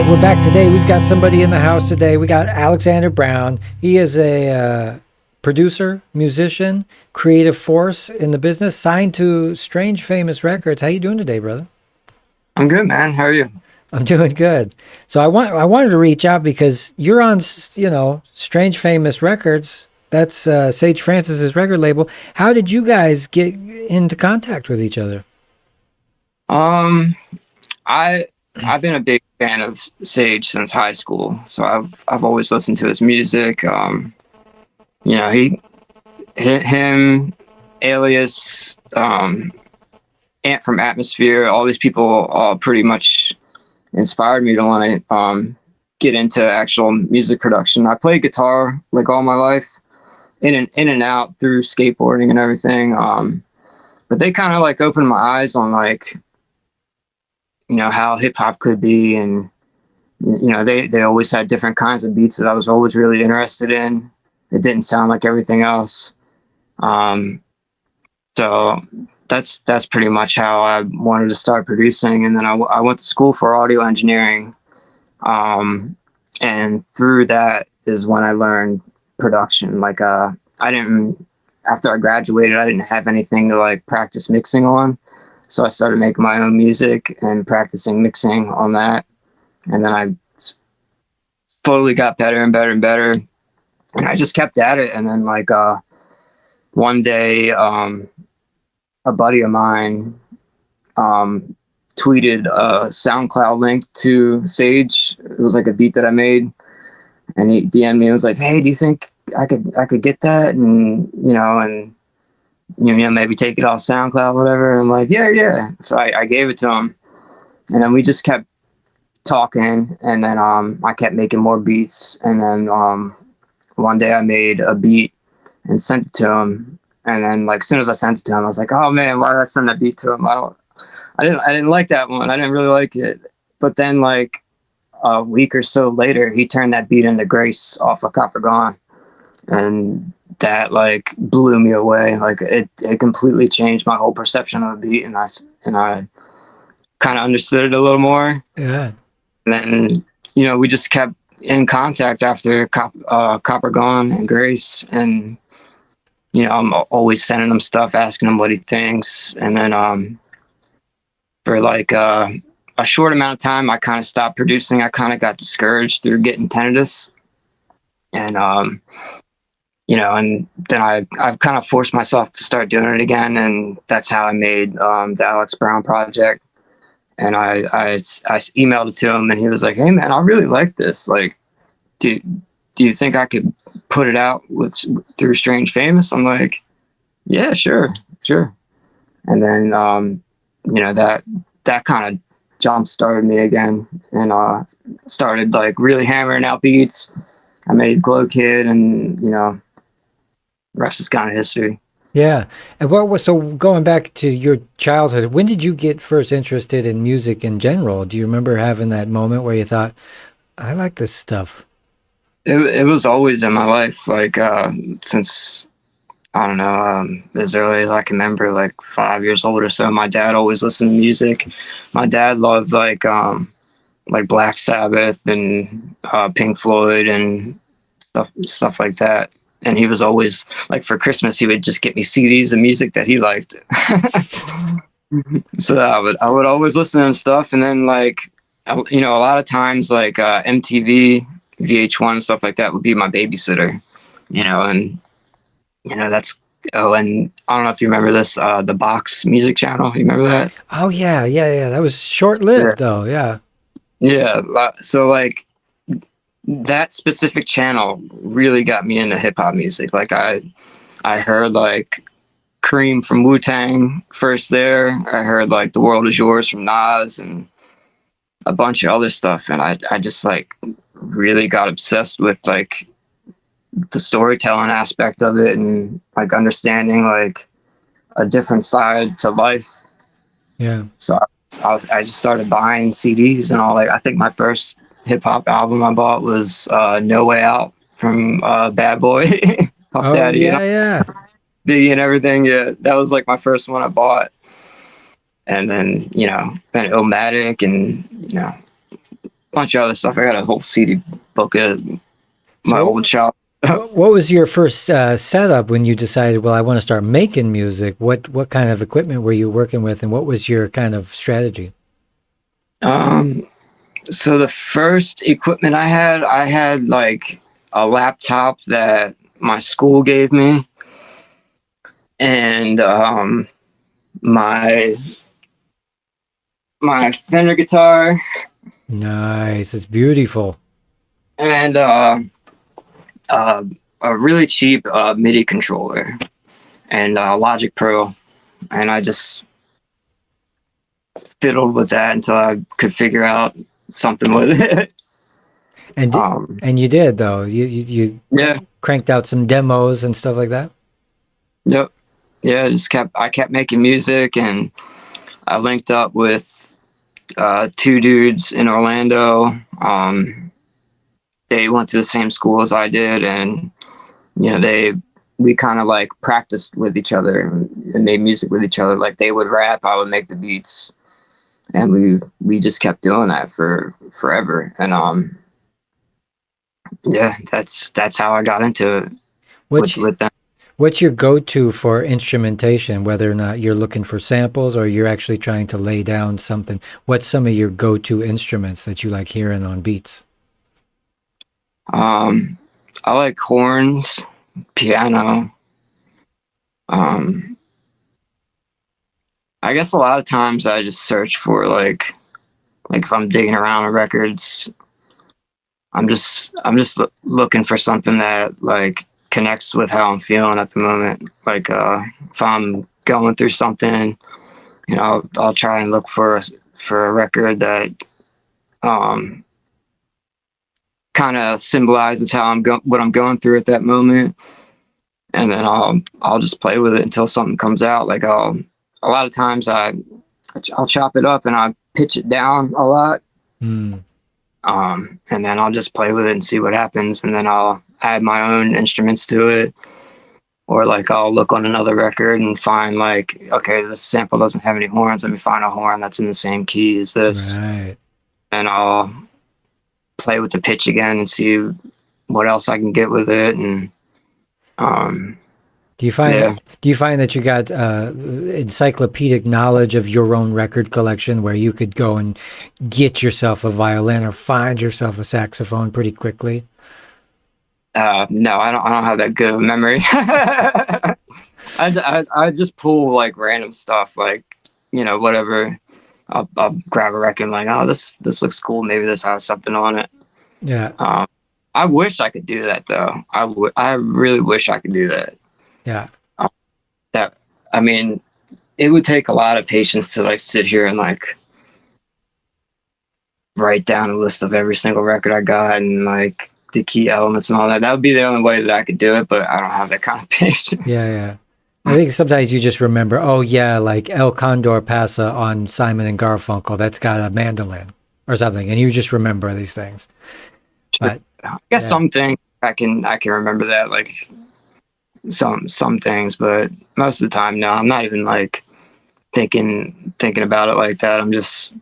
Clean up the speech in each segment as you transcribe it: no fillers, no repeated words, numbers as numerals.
right, we're back today. We've got somebody in the house today. We got Alexander Brown. He is a producer, musician, creative force in the business, signed to Strange Famous Records. How you doing today, brother? I'm good, man. How are you? I'm doing good. So I wanted to reach out because you're on, Strange Famous Records. That's Sage Francis's record label. How did you guys get into contact with each other? Um, I I've been a big fan of Sage since high school, so I've always listened to his music. Him, Alias, Ant from Atmosphere, all these people all pretty much inspired me to want to get into actual music production. I played guitar like all my life, in and out through skateboarding and everything. But they kind of like opened my eyes on like how hip hop could be, and they always had different kinds of beats that I was always really interested in. It didn't sound like everything else. So that's pretty much how I wanted to start producing. And then I went to school for audio engineering. And through that is when I learned production. Like, after I graduated, I didn't have anything to like practice mixing on. So I started making my own music and practicing mixing on that. And then I slowly got better and better and better. And I just kept at it. And then like, one day, a buddy of mine tweeted a SoundCloud link to Sage. It was like a beat that I made, and he DM'd me and was like, "Hey, do you think I could get that and maybe take it off SoundCloud, whatever?" And I'm like, yeah. So I gave it to him, and then we just kept talking, and then I kept making more beats, and then one day I made a beat and sent it to him. And then, like, as soon as I sent it to him, I was like, "Oh man, why did I send that beat to him? I didn't like that one. I didn't really like it." But then, like a week or so later, he turned that beat into Grace off of Copper Gone, and that like blew me away. Like it completely changed my whole perception of the beat, and I kind of understood it a little more. Yeah. And then we just kept in contact after Copper Gone and Grace, and I'm always sending him stuff, asking him what he thinks. And then for like a short amount of time, I kind of stopped producing. I kind of got discouraged through getting tinnitus. And, and then I kind of forced myself to start doing it again. And that's how I made the Alex Brown project. And I emailed it to him, and he was like, "Hey, man, I really like this. Like, do you think I could put it out through Strange Famous?" I'm like, "Yeah, sure." And then, that kind of jump started me again, and started like really hammering out beats. I made Glow Kid, and rest is kind of history. Yeah. And so going back to your childhood, when did you get first interested in music in general? Do you remember having that moment where you thought, I like this stuff? It was always in my life, like since I don't know, as early as I can remember, like 5 years old or so. My dad always listened to music. My dad loved like Black Sabbath and Pink Floyd and stuff like that. And he was always like, for Christmas, he would just get me CDs of music that he liked. So I would always listen to him stuff, and then like a lot of times like MTV, VH1, and stuff like that would be my babysitter, and that's. Oh, and I don't know if you remember this, the Box Music Channel. You remember that? Oh yeah. That was short-lived though. Yeah. Yeah. So like that specific channel really got me into hip hop music. Like I heard like Cream from Wu-Tang first there. I heard like The World Is Yours from Nas and a bunch of other stuff. And I just like really got obsessed with like the storytelling aspect of it, and like understanding like a different side to life. Yeah. So I just started buying CDs and all. Like I think my first hip hop album I bought was No Way Out from Bad Boy, Puff Oh Daddy, and yeah. Biggie and everything. Yeah, that was like my first one I bought. And then then Illmatic, and bunch of other stuff. I got a whole CD book at my So old shop. what was your first setup when you decided, well, I want to start making music? What kind of equipment were you working with, and what was your kind of strategy? Um, so the first equipment I had like a laptop that my school gave me, and my my Fender guitar, Nice. It's beautiful. and uh, a really cheap MIDI controller, and Logic Pro, and I just fiddled with that until I could figure out something with it. And um, and you did though. You yeah, cranked out some demos and stuff like that. yep, yeah. I kept making music, and I linked up with two dudes in Orlando. They went to the same school as I did, and we kind of like practiced with each other and made music with each other. Like they would rap, I would make the beats, and we just kept doing that for forever. And yeah, that's how I got into it What's with them. what's your go-to for instrumentation, whether or not you're looking for samples or you're actually trying to lay down something? What's some of your go-to instruments that you like hearing on beats? I like horns, piano. Um, I guess a lot of times I just search for like if I'm digging around in records, I'm just looking for something that like connects with how I'm feeling at the moment. Like if I'm going through something, I'll try and look for a record that um kind of symbolizes how what I'm going through at that moment, and then I'll just play with it until something comes out. Like a lot of times I'll chop it up and I pitch it down a lot. Hmm. And then I'll just play with it and see what happens, and then I'll add my own instruments to it, or like I'll look on another record and find like, okay, this sample doesn't have any horns, let me find a horn that's in the same key as this, Right. and I'll play with the pitch again and see what else I can get with it. And um Do you find yeah. do you find that you got encyclopedic knowledge of your own record collection where you could go and get yourself a violin or find yourself a saxophone pretty quickly? No, I don't have that good of a memory. I just pull like random stuff, like whatever. I'll grab a record and like, oh, this looks cool, maybe this has something on it. Yeah. I wish I could do that though. I really wish I could do that. Yeah. That I mean, it would take a lot of patience to like sit here and like write down a list of every single record I got and like the key elements and all that. That would be the only way that I could do it, but I don't have that kind of patience. Yeah, yeah. I think sometimes you just remember, oh yeah, like El Condor Pasa on Simon and Garfunkel, that's got a mandolin or something, and you just remember these things. But I guess yeah, some things I can remember that, like some things, but most of the time, no, I'm not even like thinking about it like that. I'm just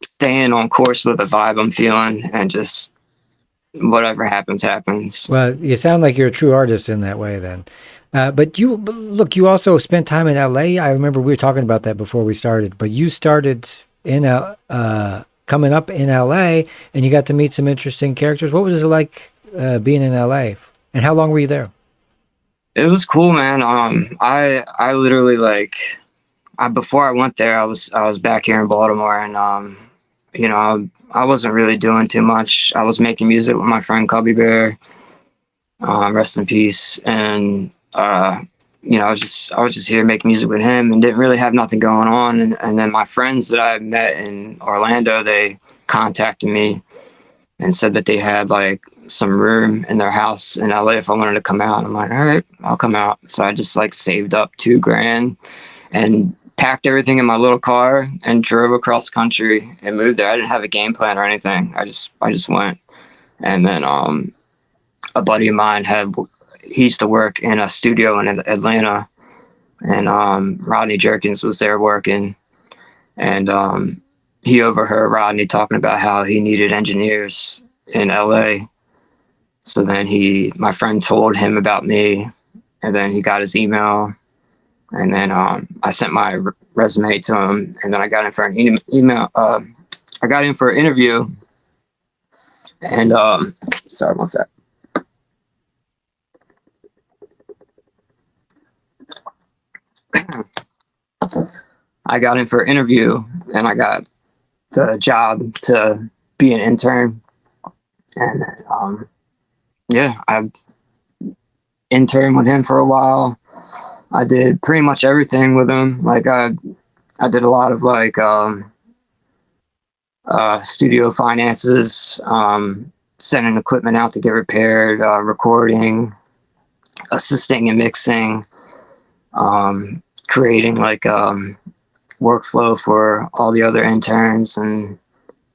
staying on course with the vibe I'm feeling, and just whatever happens, happens. well, you sound like you're a true artist in that way then. But look, you also spent time in LA. I remember we were talking about that before we started, but you started coming up in LA and you got to meet some interesting characters. What was it like being in LA? And how long were you there? It was cool, man. I literally like before I went there, I was back here in Baltimore, and I wasn't really doing too much. I was making music with my friend Cubby Bear, rest in peace, and I was just here making music with him, and didn't really have nothing going on. And then my friends that I met in Orlando, they contacted me and said that they had like some room in their house in LA if I wanted to come out. And I'm like, all right, I'll come out. So I just like saved up $2,000 and packed everything in my little car and drove across country and moved there. I didn't have a game plan or anything. I just went. And then a buddy of mine he used to work in a studio in Atlanta, and Rodney Jerkins was there working, and he overheard Rodney talking about how he needed engineers in LA. So then my friend told him about me, and then he got his email, and then I sent my resume to him, and then I got in for an email. I got in for an interview, and sorry, one sec. I got in for an interview, and I got the job to be an intern, and yeah, I interned with him for a while. I did pretty much everything with him. Like I did a lot of like studio finances, sending equipment out to get repaired, recording, assisting in mixing, creating like workflow for all the other interns, and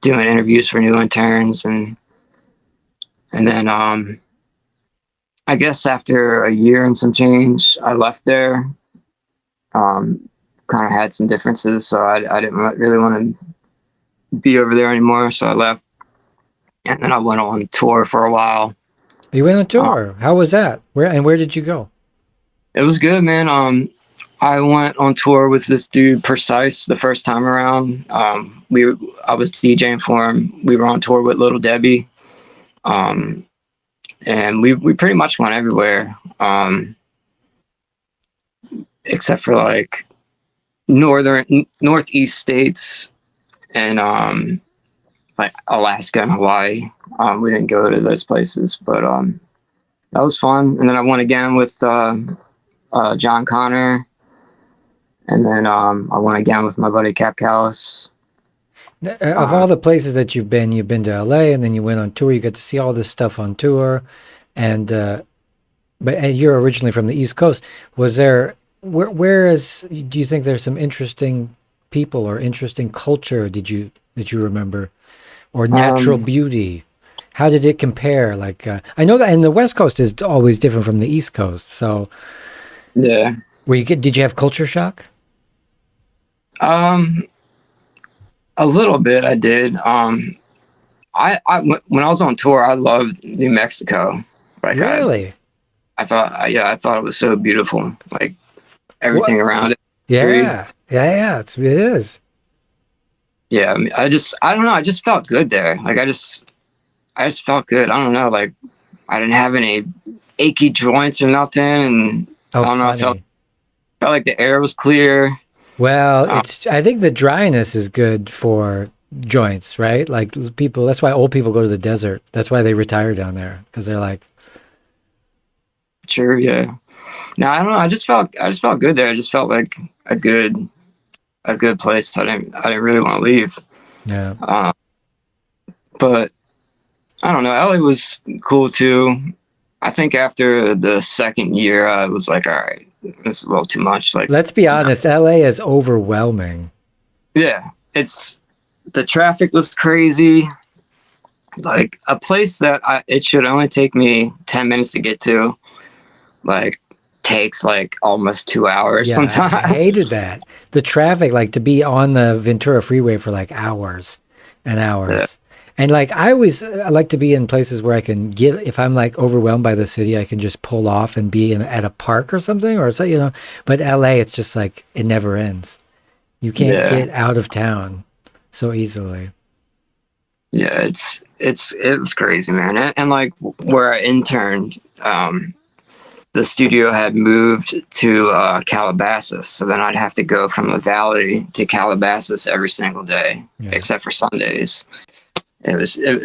doing interviews for new interns, and then I guess after a year and some change, I left there. Kind of had some differences, so I didn't really want to be over there anymore. So I left, and then I went on tour for a while. You went on tour. How was that? Where did you go? It was good, man. I went on tour with this dude Precise the first time around. I was DJing for him. We were on tour with Little Debbie. And we pretty much went everywhere, except for like northeast states and like Alaska and Hawaii. We didn't go to those places, but that was fun. And then I went again with John Connor, and then I went again with my buddy Cap Callis. Of all the places that you've been to LA, and then you went on tour. You got to see all this stuff on tour, and you're originally from the East Coast. Was there do you think there's some interesting people or interesting culture that you remember, or natural beauty? How did it compare? Like I know that, and the West Coast is always different from the East Coast. So yeah, did you have culture shock? A little bit, I did. When I was on tour, I loved New Mexico. Like really? I thought it was so beautiful. Like everything around it. Yeah. It is. Yeah, I mean, I don't know. I just felt good there. Like I just felt good. I don't know. Like I didn't have any achy joints or nothing, and I don't know. I felt like the air was clear. Well, I think the dryness is good for joints, right? Like people, that's why old people go to the desert. That's why they retire down there, because they're like. Sure, yeah. No, I don't know. I just felt good there. I just felt like a good place. I didn't really want to leave. Yeah. But I don't know. LA was cool too. I think after the second year, I was like, all right, this is a little too much. Like, let's be honest, LA is overwhelming. Yeah, the traffic was crazy. Like a place that it should only take me 10 minutes to get to, like takes like almost 2 hours sometimes. I hated that. The traffic, like to be on the Ventura Freeway for like hours and hours. Yeah. And like I like to be in places where I can if I'm like overwhelmed by the city, I can just pull off and be at a park or something, or so, but LA, it's just like, it never ends. You can't get out of town so easily. Yeah, it was crazy, man. And like where I interned, the studio had moved to Calabasas, so then I'd have to go from the Valley to Calabasas every single day, except for Sundays. It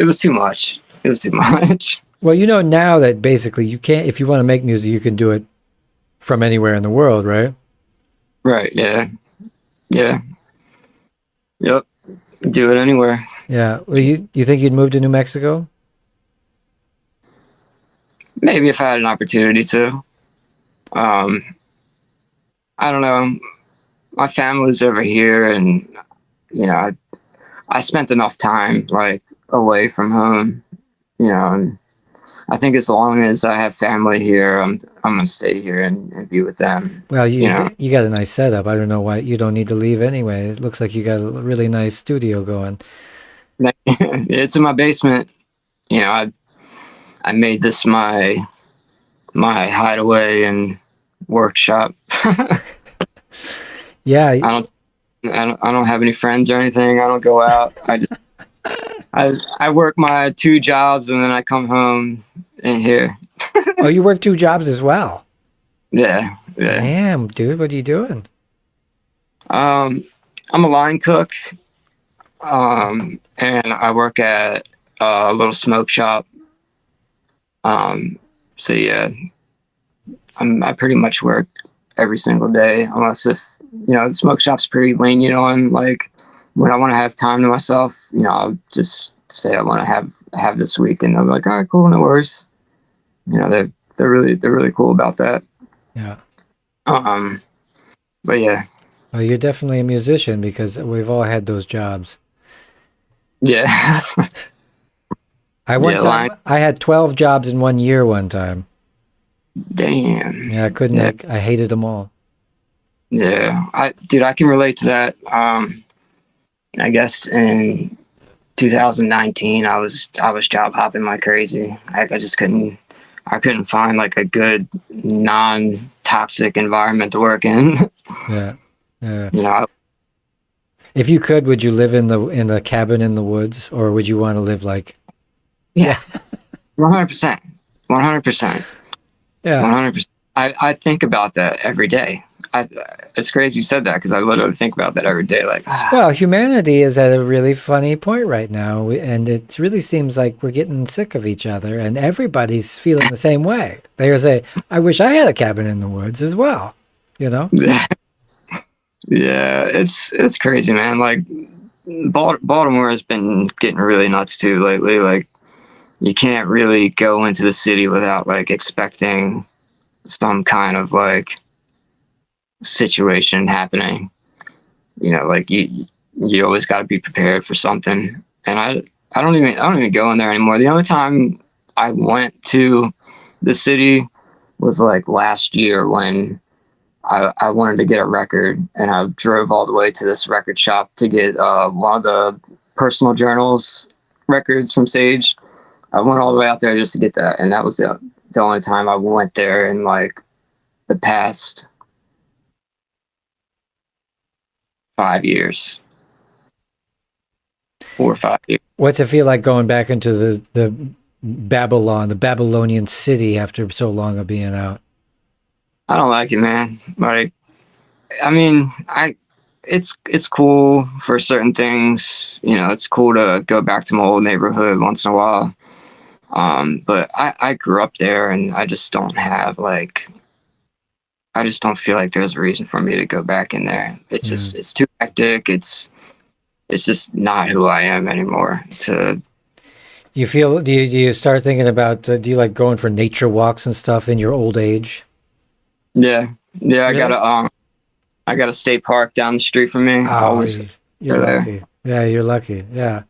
was too much. It was too much. Well, now that basically you can't, if you want to make music, you can do it from anywhere in the world, right? Right. Yeah. Yeah. Yep. Do it anywhere. Yeah. Well, you think you'd move to New Mexico? Maybe if I had an opportunity to. I don't know. My family's over here, and I spent enough time like away from home, and I think as long as I have family here, I'm gonna stay here and be with them. Well, You know, you got a nice setup. I don't know why you don't need to leave anyway. It looks like you got a really nice studio going. it's in my basement. You know, I made this my hideaway and workshop. Yeah, I don't have any friends or anything. I don't go out. I work my 2 jobs and then I come home in here. oh, you work 2 jobs as well. Yeah, yeah. Damn, dude, what are you doing? I'm a line cook, and I work at a little smoke shop. So yeah, I pretty much work every single day, unless if the smoke shop's pretty lenient on like when I want to have time to myself. I'll just say I want to have this week, and they'll be like, all right, cool, no worries. They're really cool about that. Yeah. But yeah. Well, you're definitely a musician because we've all had those jobs. Yeah. I had 12 jobs in 1 year one time. Damn. Yeah, I couldn't. Yeah. I hated them all. Yeah, I can relate to that. I guess in 2019, I was job hopping like crazy. I just couldn't find like a good non-toxic environment to work in. Yeah, yeah. If you could, would you live in the cabin in the woods, or would you want to live like? Yeah, 100%, 100%. Yeah, 100%. I think about that every day. It's crazy you said that because I literally think about that every day. Like, well, humanity is at a really funny point right now, and it really seems like we're getting sick of each other, and everybody's feeling the same way. They say, "I wish I had a cabin in the woods as well." Yeah, it's crazy, man. Like, Baltimore has been getting really nuts too lately. Like, you can't really go into the city without like expecting some kind of like situation happening. Like you always got to be prepared for something. And I don't even go in there anymore. The only time I went to the city was like last year when I wanted to get a record, and I drove all the way to this record shop to get one of the personal journals records from Sage. I went all the way out there just to get that, and that was the only time I went there in like the past 5 years. 4 or 5 years. What's it feel like going back into the Babylonian city after so long of being out? I don't like it, man. Like, I mean, it's cool for certain things. It's cool to go back to my old neighborhood once in a while. But I grew up there, and I just don't feel like there's a reason for me to go back in there. It's just, it's too hectic. It's just not who I am anymore. Do you start thinking about, do you like going for nature walks and stuff in your old age? Yeah. Really? I got a state park down the street from me. Oh, you're lucky. There. Yeah, you're lucky. Yeah.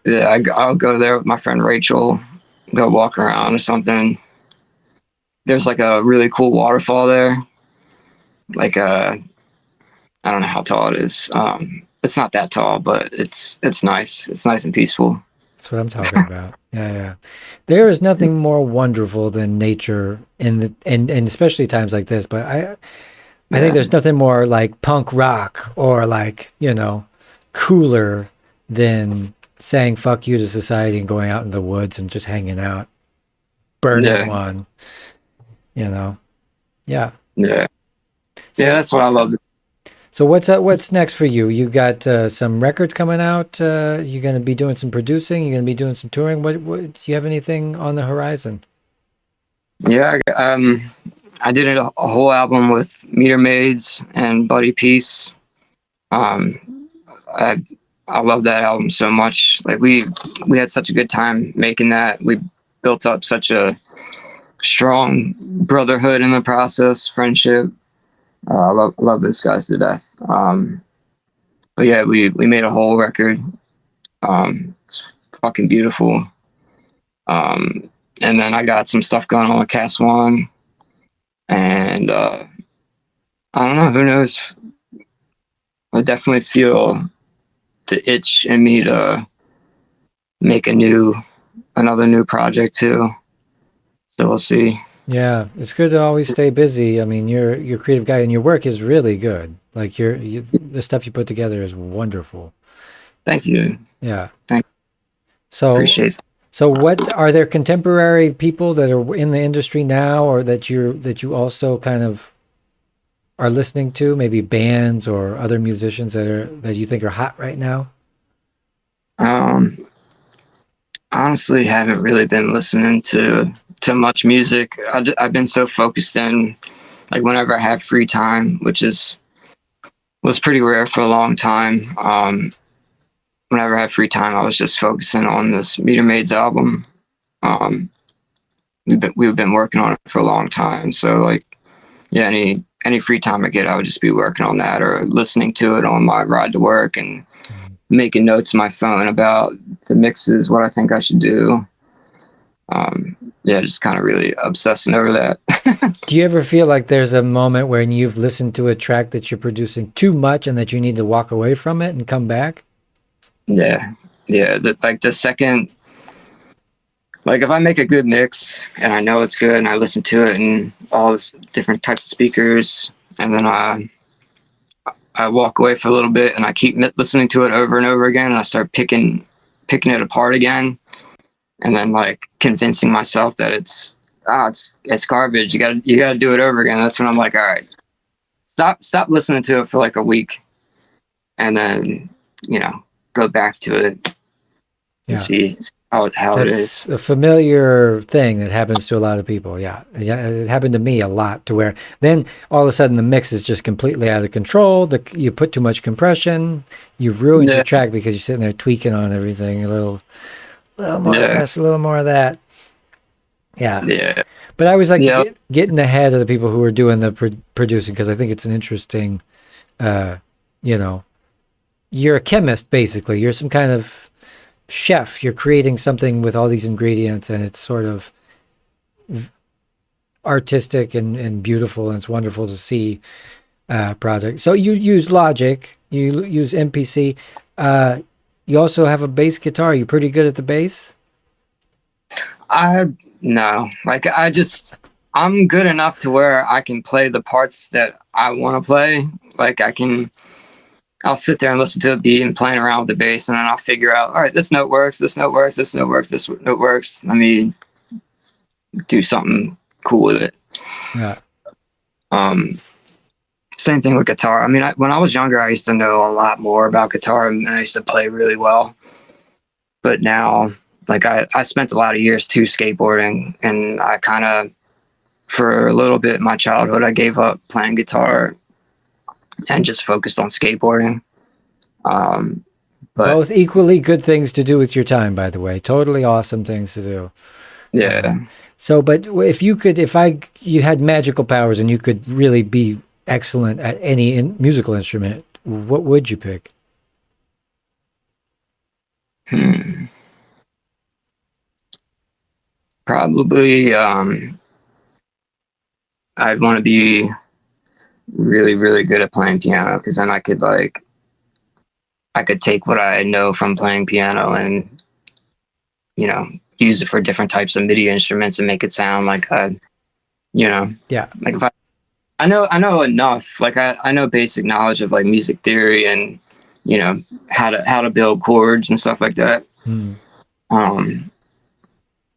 Yeah, I'll go there with my friend Rachel, go walk around or something. There's like a really cool waterfall there. Like I don't know how tall it is. It's not that tall, but it's nice. It's nice and peaceful. That's what I'm talking about. Yeah. There is nothing more wonderful than nature and especially times like this. But I think there's nothing more like punk rock or like, cooler than saying fuck you to society and going out in the woods and just hanging out, burning one, Yeah. Yeah. Yeah, that's what I love. So what's next for you? You got some records coming out. You're going to be doing some producing. You're going to be doing some touring. What do you have anything on the horizon? Yeah, I did a whole album with Metermaids and Buddy Peace. I love that album so much. Like we had such a good time making that. We built up such a strong brotherhood in the process, friendship. I love those guys to death. But yeah, we made a whole record. It's fucking beautiful. And then I got some stuff going on with Cast One, and I don't know, who knows? I definitely feel the itch in me to make another new project too. So we'll see. Yeah, it's good to always stay busy. I mean, you're a creative guy, and your work is really good. Like the stuff you put together is wonderful. Thank you. Yeah. Thank So, Appreciate it. so what are there contemporary people that are in the industry now, or that you also kind of are listening to? Maybe bands or other musicians that you think are hot right now? Um, Honestly, haven't really been listening to much music. I've been so focused in, like, whenever I have free time, which was pretty rare for a long time. Whenever I had free time, I was just focusing on this Metermaids album. Um, we've been working on it for a long time. So, like, yeah, any free time I get, I would just be working on that or listening to it on my ride to work and making notes on my phone about the mixes, what I think I should do. Yeah, just kind of really obsessing over that. Do you ever feel like there's a moment when you've listened to a track that you're producing too much and that you need to walk away from it and come back? Yeah, yeah. Like the second, like if I make a good mix and I know it's good and I listen to it and all this different types of speakers, and then I walk away for a little bit and I keep listening to it over and over again, and I start picking it apart again, and then like convincing myself that it's garbage. You gotta do it over again. That's when I'm like, all right, stop listening to it for like a week, and then go back to it and see how it is. That's a familiar thing that happens to a lot of people. Yeah. Yeah. It happened to me a lot, to where then all of a sudden the mix is just completely out of control. You put too much compression. You've ruined your track because you're sitting there tweaking on everything. A little more of this, a little more of that. Yeah. Yeah. But I always like to get in the head of the people who are doing the producing, because I think it's an interesting, you're a chemist, basically. You're some kind of chef. You're creating something with all these ingredients, and it's sort of artistic and beautiful, and it's wonderful to see project. So you use Logic, you use MPC. You also have a bass guitar. You're pretty good at the bass? No, like I'm good enough to where I can play the parts that I want to play. Like I'll sit there and listen to a beat and playing around with the bass, and then I'll figure out, all right, this note works, this note works, this note works, this note works. Let me do something cool with it. Yeah. Same thing with guitar. I mean, when I was younger, I used to know a lot more about guitar, and I used to play really well. But now, like I spent a lot of years too skateboarding, and I kind of, for a little bit in my childhood, I gave up playing guitar and just focused on skateboarding. But both equally good things to do with your time, by the way. Totally awesome things to do. Yeah. So, but if you had magical powers and you could really be excellent at any musical instrument, what would you pick? Probably, I'd want to be really, really good at playing piano, because then I could take what I know from playing piano and, use it for different types of MIDI instruments and make it sound like like if I know enough, like I know basic knowledge of like music theory and, how to build chords and stuff like that.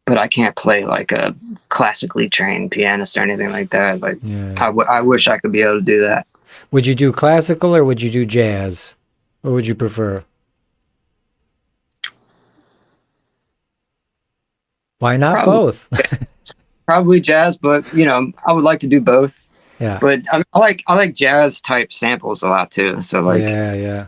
But I can't play like a classically trained pianist or anything like that. Like I wish I could be able to do that. Would you do classical or would you do jazz? What would you prefer? Why not both? Probably jazz, but I would like to do both. Yeah. But I like jazz type samples a lot too. So like, yeah.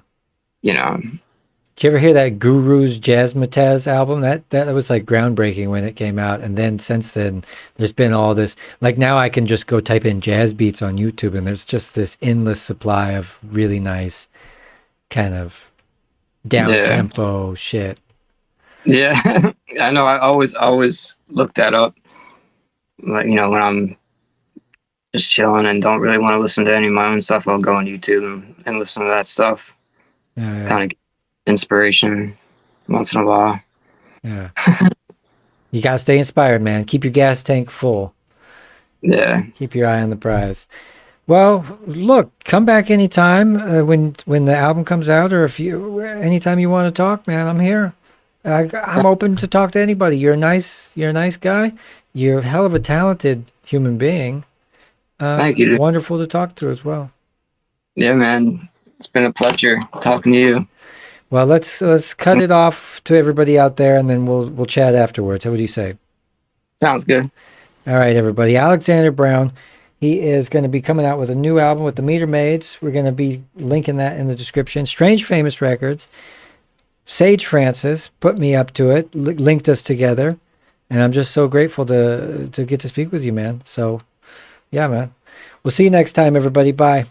Did you ever hear that Guru's Jazzmatazz album? That was like groundbreaking when it came out. And then since then, there's been all this, like now I can just go type in jazz beats on YouTube, and there's just this endless supply of really nice kind of down tempo shit. Yeah, I know. I always look that up. Like, you know, when I'm just chilling and don't really want to listen to any of my own stuff, I'll go on YouTube and listen to that stuff. Yeah, yeah, Kind of get inspiration once in a while. yeah. You gotta stay inspired, man. Keep your gas tank full. Yeah. Keep your eye on the prize. Well, look, come back anytime when the album comes out, or if you anytime you want to talk, man. I'm here. I'm open to talk to anybody. You're a nice guy. You're a hell of a talented human being. Thank you, dude. Wonderful to talk to as well. Yeah, man. It's been a pleasure talking to you. Well, let's cut it off to everybody out there, and then we'll chat afterwards. What do you say? Sounds good. All right, everybody. Alexander Brown. He is going to be coming out with a new album with the Metermaids. We're going to be linking that in the description. Strange Famous Records. Sage Francis put me up to it, linked us together, and I'm just so grateful to get to speak with you, man. So, yeah, man. We'll see you next time, everybody. Bye.